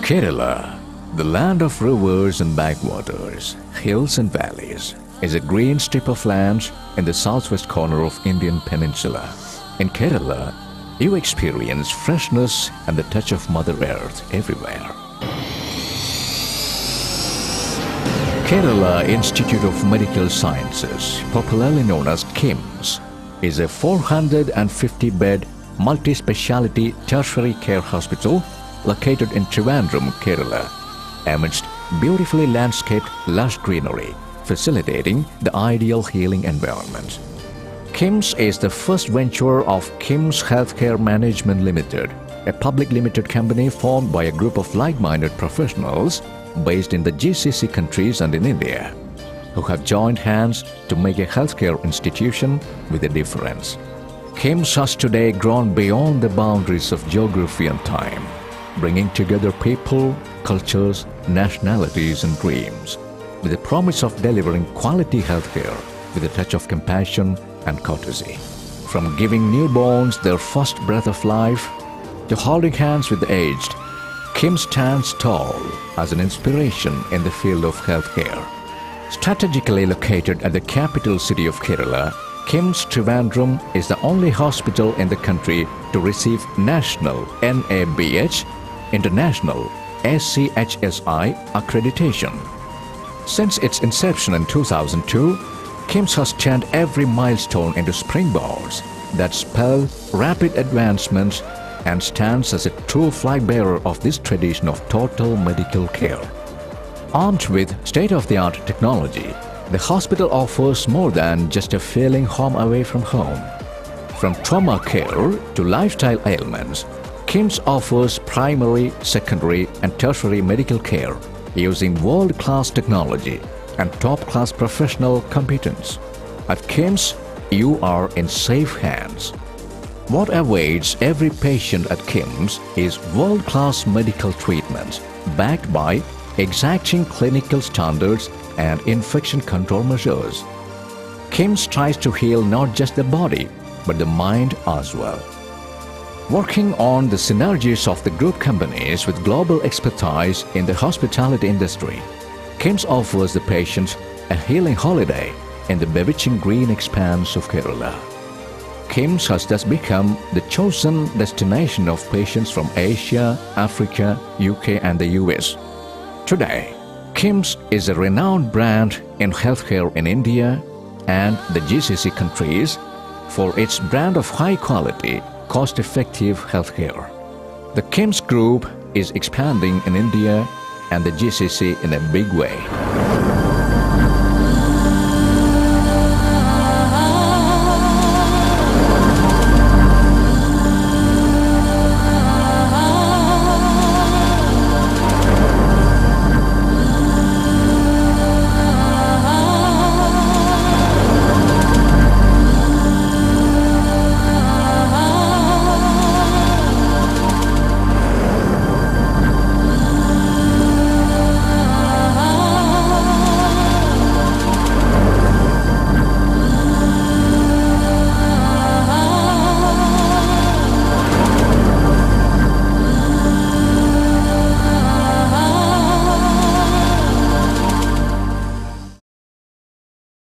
Kerala, the land of rivers and backwaters, hills and valleys, is a green strip of land in the southwest corner of Indian peninsula. In Kerala, you experience freshness and the touch of Mother Earth everywhere. Kerala Institute of Medical Sciences, popularly known as KIMS, is a 450-bed multi-speciality tertiary care hospital located in Trivandrum, Kerala, amidst beautifully landscaped lush greenery, facilitating the ideal healing environment. KIMS is the first venture of KIMS Healthcare Management Limited, a public limited company formed by a group of like-minded professionals based in the GCC countries and in India, who have joined hands to make a healthcare institution with a difference. KIMS has today grown beyond the boundaries of geography and time, bringing together people, cultures, nationalities and dreams, with the promise of delivering quality healthcare with a touch of compassion and courtesy. From giving newborns their first breath of life to holding hands with the aged, KIMS stands tall as an inspiration in the field of healthcare. Strategically located at the capital city of Kerala, KIMS Trivandrum is the only hospital in the country to receive national NABH, international SCHSI accreditation. Since its inception in 2002, KIMS has turned every milestone into springboards that spell rapid advancements and stands as a true flag-bearer of this tradition of total medical care. Armed with state-of-the-art technology, the hospital offers more than just a feeling home away from home. From trauma care to lifestyle ailments, KIMS offers primary, secondary and tertiary medical care using world-class technology and top-class professional competence. At KIMS, you are in safe hands. What awaits every patient at KIMS is world-class medical treatment backed by exacting clinical standards and infection control measures. KIMS tries to heal not just the body, but the mind as well. Working on the synergies of the group companies with global expertise in the hospitality industry, KIMS offers the patients a healing holiday in the bewitching green expanse of Kerala. KIMS has thus become the chosen destination of patients from Asia, Africa, UK and the US. Today, KIMS is a renowned brand in healthcare in India and the GCC countries for its brand of high-quality, cost-effective healthcare. The KIMS Group is expanding in India and the GCC in a big way.